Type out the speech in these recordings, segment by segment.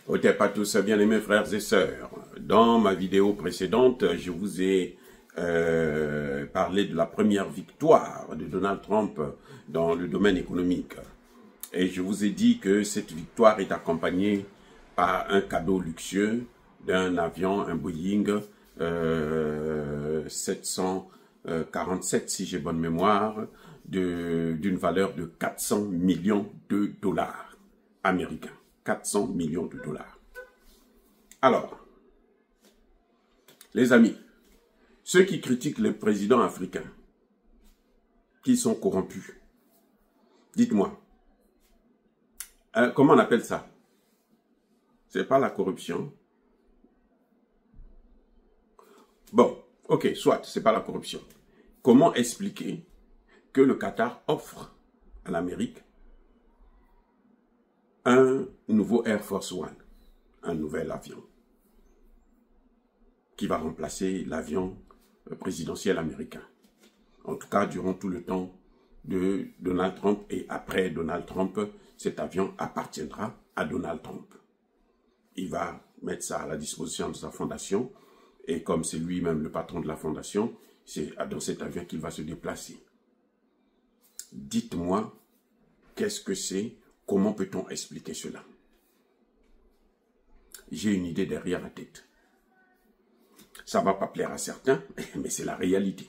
Otep à tous, bien-aimés frères et sœurs. Dans ma vidéo précédente, je vous ai parlé de la première victoire de Donald Trump dans le domaine économique. Et je vous ai dit que cette victoire est accompagnée par un cadeau luxueux d'un avion, un Boeing 747, si j'ai bonne mémoire, d'une valeur de 400 millions de dollars américains. 400 millions de dollars. Alors, les amis, ceux qui critiquent les présidents africains, qui sont corrompus, dites-moi, comment on appelle ça? C'est pas la corruption. Bon, ok, soit, c'est pas la corruption. Comment expliquer que le Qatar offre à l'Amérique un nouveau Air Force One, un nouvel avion, qui va remplacer l'avion présidentiel américain. En tout cas, durant tout le temps de Donald Trump et après Donald Trump, cet avion appartiendra à Donald Trump. Il va mettre ça à la disposition de sa fondation et comme c'est lui-même le patron de la fondation, c'est dans cet avion qu'il va se déplacer. Dites-moi, qu'est-ce que c'est? Comment peut-on expliquer cela? J'ai une idée derrière la tête. Ça ne va pas plaire à certains, mais c'est la réalité.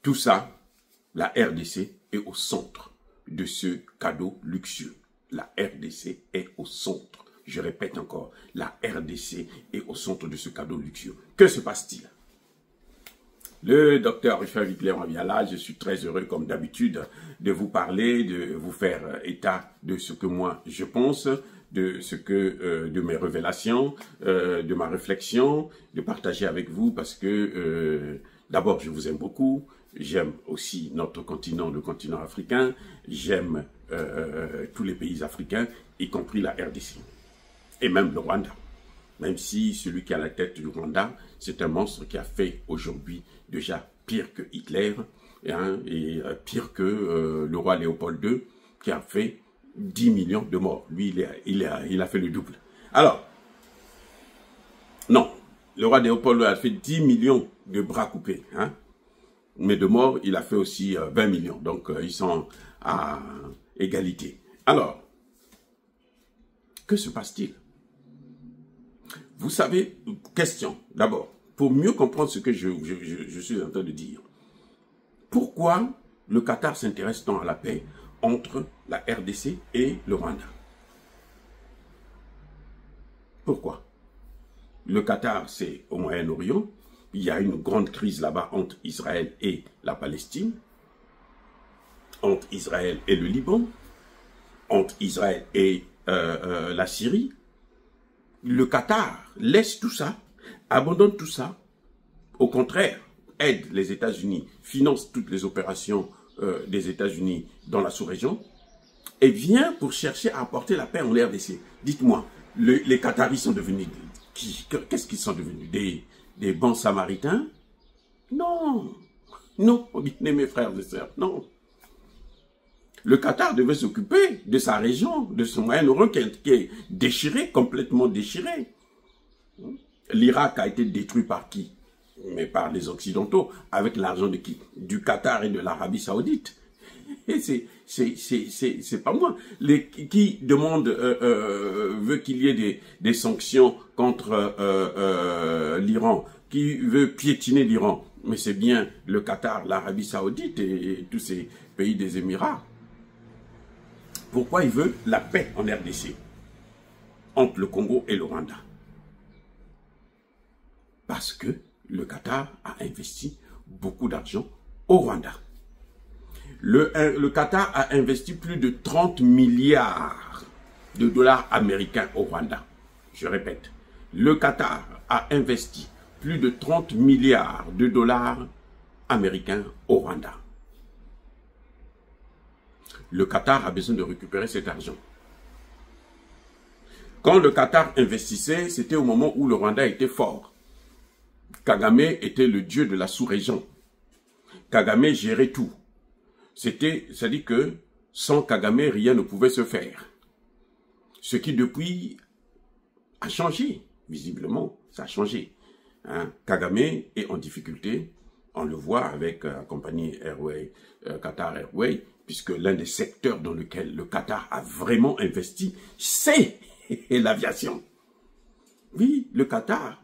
Tout ça, la RDC est au centre de ce cadeau luxueux. La RDC est au centre. Je répète encore, la RDC est au centre de ce cadeau luxueux. Que se passe-t-il? Le docteur Richard Wickler-Enviala, je suis très heureux comme d'habitude de vous parler, de vous faire état de ce que moi je pense, de mes révélations, de ma réflexion, de partager avec vous parce que d'abord je vous aime beaucoup, j'aime aussi notre continent, le continent africain, j'aime tous les pays africains, y compris la RDC et même le Rwanda. Même si celui qui a la tête du Rwanda, c'est un monstre qui a fait aujourd'hui déjà pire que Hitler, hein, et pire que le roi Léopold II, qui a fait 10 millions de morts. Lui, il a fait le double. Alors, non, le roi Léopold II a fait 10 millions de bras coupés, hein, mais de morts, il a fait aussi 20 millions. Donc, ils sont à égalité. Alors, que se passe-t-il? Vous savez, question, d'abord, pour mieux comprendre ce que je suis en train de dire. Pourquoi le Qatar s'intéresse tant à la paix entre la RDC et le Rwanda? Pourquoi? Le Qatar, c'est au Moyen-Orient. Il y a une grande crise là-bas entre Israël et la Palestine, entre Israël et le Liban, entre Israël et la Syrie. Le Qatar laisse tout ça, abandonne tout ça, au contraire, aide les États-Unis, finance toutes les opérations des États-Unis dans la sous-région, et vient pour chercher à apporter la paix en RDC. Dites-moi, les Qataris sont devenus qui? Qu'est-ce qu'ils sont devenus? Des bons samaritains? Non, non, bien mes frères et sœurs, non. Le Qatar devait s'occuper de sa région, de son Moyen-Orient qui est déchiré, complètement déchiré. L'Irak a été détruit par qui? Mais par les Occidentaux. Avec l'argent de qui? Du Qatar et de l'Arabie Saoudite. Et c'est pas moi. Qui demande, veut qu'il y ait des sanctions contre l'Iran, qui veut piétiner l'Iran. Mais c'est bien le Qatar, l'Arabie Saoudite et tous ces pays des Émirats. Pourquoi il veut la paix en RDC entre le Congo et le Rwanda? Parce que le Qatar a investi beaucoup d'argent au Rwanda. Le Qatar a investi plus de 30 milliards de dollars américains au Rwanda. Je répète, le Qatar a investi plus de 30 milliards de dollars américains au Rwanda. Le Qatar a besoin de récupérer cet argent. Quand le Qatar investissait, c'était au moment où le Rwanda était fort. Kagame était le dieu de la sous-région. Kagame gérait tout. C'est-à-dire que sans Kagame, rien ne pouvait se faire. Ce qui depuis a changé, visiblement, ça a changé. Hein? Kagame est en difficulté, on le voit avec la compagnie Airway, Qatar Airways, puisque l'un des secteurs dans lequel le Qatar a vraiment investi, c'est l'aviation. Oui, le Qatar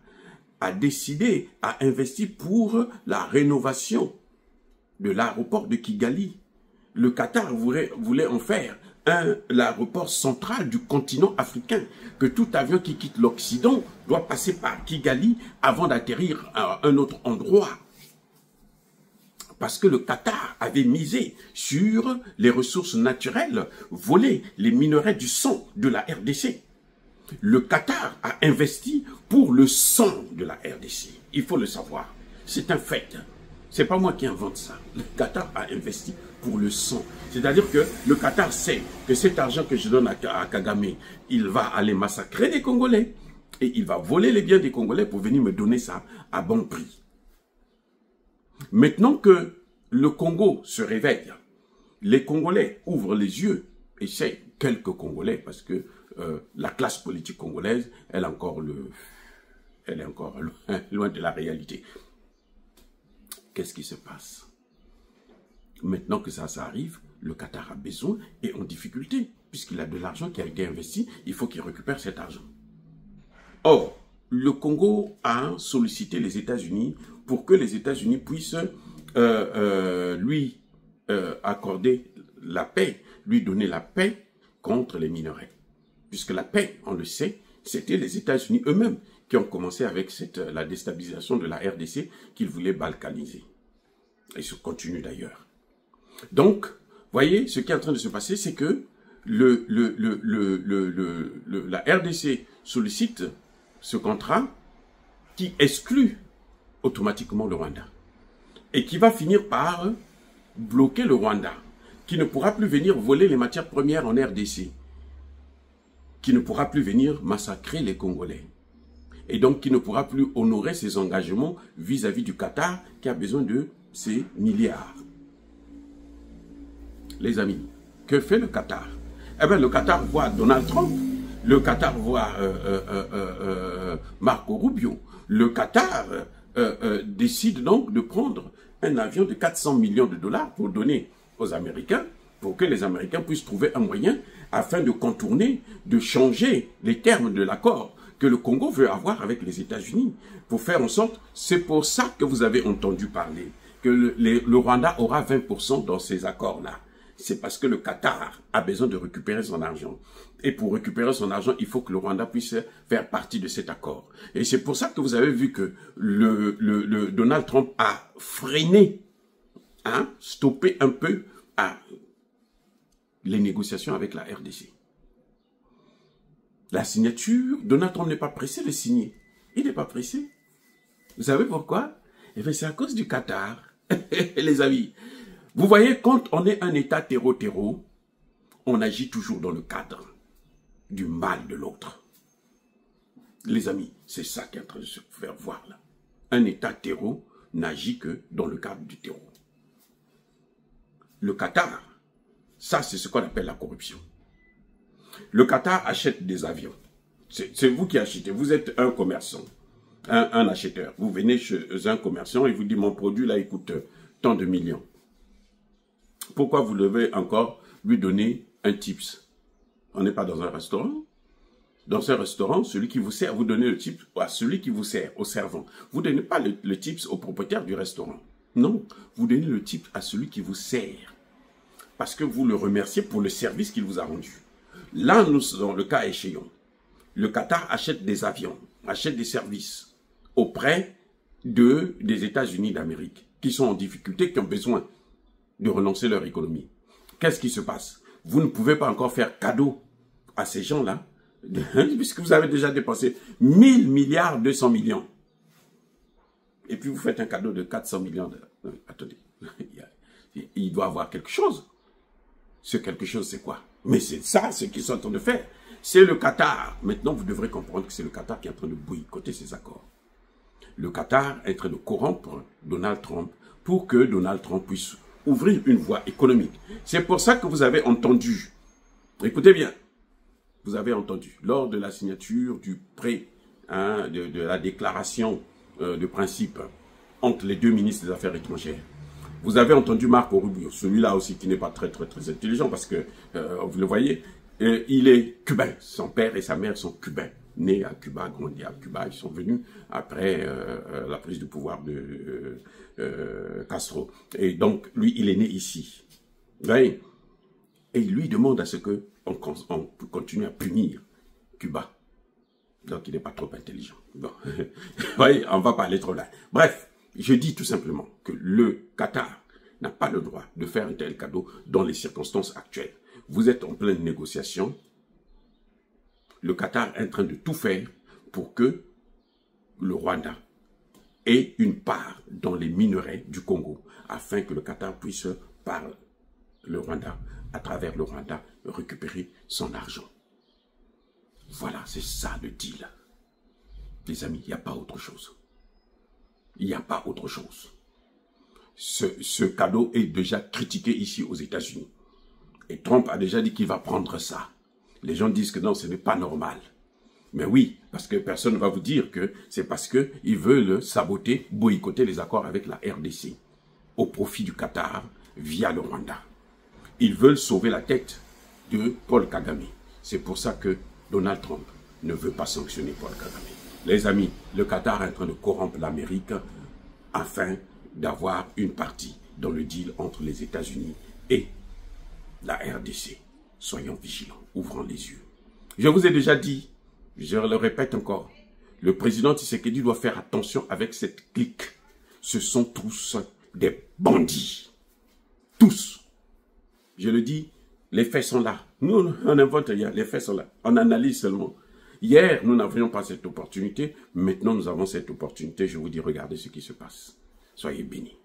a décidé à investir pour la rénovation de l'aéroport de Kigali. Le Qatar voulait en faire l'aéroport central du continent africain, que tout avion qui quitte l'Occident doit passer par Kigali avant d'atterrir à un autre endroit. Parce que le Qatar avait misé sur les ressources naturelles volées, les minerais du sang de la RDC. Le Qatar a investi pour le sang de la RDC. Il faut le savoir. C'est un fait. C'est pas moi qui invente ça. Le Qatar a investi pour le sang. C'est-à-dire que le Qatar sait que cet argent que je donne à Kagame, il va aller massacrer des Congolais et il va voler les biens des Congolais pour venir me donner ça à bon prix. Maintenant que le Congo se réveille, les Congolais ouvrent les yeux, et c'est quelques Congolais, parce que la classe politique congolaise, elle est encore loin de la réalité. Qu'est-ce qui se passe? Maintenant que ça arrive, le Qatar a besoin et en difficulté, puisqu'il a de l'argent qui a été investi, il faut qu'il récupère cet argent. Or, le Congo a sollicité les États-Unis pour que les États-Unis puissent lui accorder la paix, lui donner la paix contre les minerais. Puisque la paix, on le sait, c'était les États-Unis eux-mêmes qui ont commencé avec la déstabilisation de la RDC qu'ils voulaient balkaniser. Et ça continue d'ailleurs. Donc, voyez, ce qui est en train de se passer, c'est que la RDC sollicite ce contrat qui exclut automatiquement le Rwanda et qui va finir par bloquer le Rwanda, qui ne pourra plus venir voler les matières premières en RDC, qui ne pourra plus venir massacrer les Congolais, et donc qui ne pourra plus honorer ses engagements vis-à-vis du Qatar qui a besoin de ces milliards. Les amis, que fait le Qatar? Eh bien, le Qatar voit Donald Trump, le Qatar voit Marco Rubio, le Qatar décide donc de prendre un avion de 400 millions de dollars pour donner aux Américains, pour que les Américains puissent trouver un moyen afin de contourner, de changer les termes de l'accord que le Congo veut avoir avec les États-Unis, pour faire en sorte, c'est pour ça que vous avez entendu parler, que le Rwanda aura 20% dans ces accords-là. C'est parce que le Qatar a besoin de récupérer son argent. Et pour récupérer son argent, il faut que le Rwanda puisse faire partie de cet accord. Et c'est pour ça que vous avez vu que Donald Trump a freiné, stoppé un peu les négociations avec la RDC. La signature, Donald Trump n'est pas pressé de signer. Il n'est pas pressé. Vous savez pourquoi? Eh bien, c'est à cause du Qatar. Les amis, vous voyez, quand on est un État terreau-terreau, on agit toujours dans le cadre du mal de l'autre. Les amis, c'est ça qui est en train de se faire voir là. Un État terreau n'agit que dans le cadre du terreau. Le Qatar, ça c'est ce qu'on appelle la corruption. Le Qatar achète des avions. C'est vous qui achetez. Vous êtes un commerçant, un acheteur. Vous venez chez un commerçant et vous dites mon produit là il coûte tant de millions. Pourquoi vous devez encore lui donner un tips? On n'est pas dans un restaurant. Dans un restaurant, celui qui vous sert, vous donnez le tips à celui qui vous sert, au servant. Vous ne donnez pas le tips au propriétaire du restaurant. Non, vous donnez le tips à celui qui vous sert. Parce que vous le remerciez pour le service qu'il vous a rendu. Là, nous sommes dans le cas échéant. Le Qatar achète des avions, achète des services auprès des États-Unis d'Amérique qui sont en difficulté, qui ont besoin de relancer leur économie. Qu'est-ce qui se passe? Vous ne pouvez pas encore faire cadeau à ces gens-là, puisque vous avez déjà dépensé 1000 milliards 200 millions. Et puis vous faites un cadeau de 400 millions. Attendez, il doit avoir quelque chose. Ce quelque chose, c'est quoi? Mais c'est ça, ce qu'ils sont en train de faire. C'est le Qatar. Maintenant, vous devrez comprendre que c'est le Qatar qui est en train de boycotter ces accords. Le Qatar est en train de corrompre Donald Trump pour que Donald Trump puisse ouvrir une voie économique. C'est pour ça que vous avez entendu, écoutez bien, vous avez entendu, lors de la signature du de la déclaration de principe entre les deux ministres des Affaires étrangères, vous avez entendu Marco Rubio, celui-là aussi qui n'est pas très intelligent parce que, vous le voyez, il est cubain. Son père et sa mère sont cubains. Nés à Cuba, grandis à Cuba. Ils sont venus après la prise du pouvoir de Castro. Et donc, lui, il est né ici. Vous voyez? Et il lui demande à ce qu'on continue à punir Cuba. Donc, il n'est pas trop intelligent. Bon. Vous voyez, on ne va pas aller trop loin. Bref, je dis tout simplement que le Qatar n'a pas le droit de faire un tel cadeau dans les circonstances actuelles. Vous êtes en pleine négociation. Le Qatar est en train de tout faire pour que le Rwanda ait une part dans les minerais du Congo, afin que le Qatar puisse, par le Rwanda, à travers le Rwanda, récupérer son argent. Voilà, c'est ça le deal. Les amis, il n'y a pas autre chose. Il n'y a pas autre chose. Ce cadeau est déjà critiqué ici aux États-Unis. Et Trump a déjà dit qu'il va prendre ça. Les gens disent que non, ce n'est pas normal. Mais oui, parce que personne ne va vous dire que c'est parce qu'ils veulent saboter, boycotter les accords avec la RDC au profit du Qatar via le Rwanda. Ils veulent sauver la tête de Paul Kagame. C'est pour ça que Donald Trump ne veut pas sanctionner Paul Kagame. Les amis, le Qatar est en train de corrompre l'Amérique afin d'avoir une partie dans le deal entre les États-Unis et la RDC. Soyons vigilants, ouvrons les yeux. Je vous ai déjà dit, je le répète encore, le président Tshisekedi doit faire attention avec cette clique. Ce sont tous des bandits. Tous. Je le dis, les faits sont là. Nous, on invente rien, les faits sont là. On analyse seulement. Hier, nous n'avions pas cette opportunité. Maintenant, nous avons cette opportunité. Je vous dis, regardez ce qui se passe. Soyez bénis.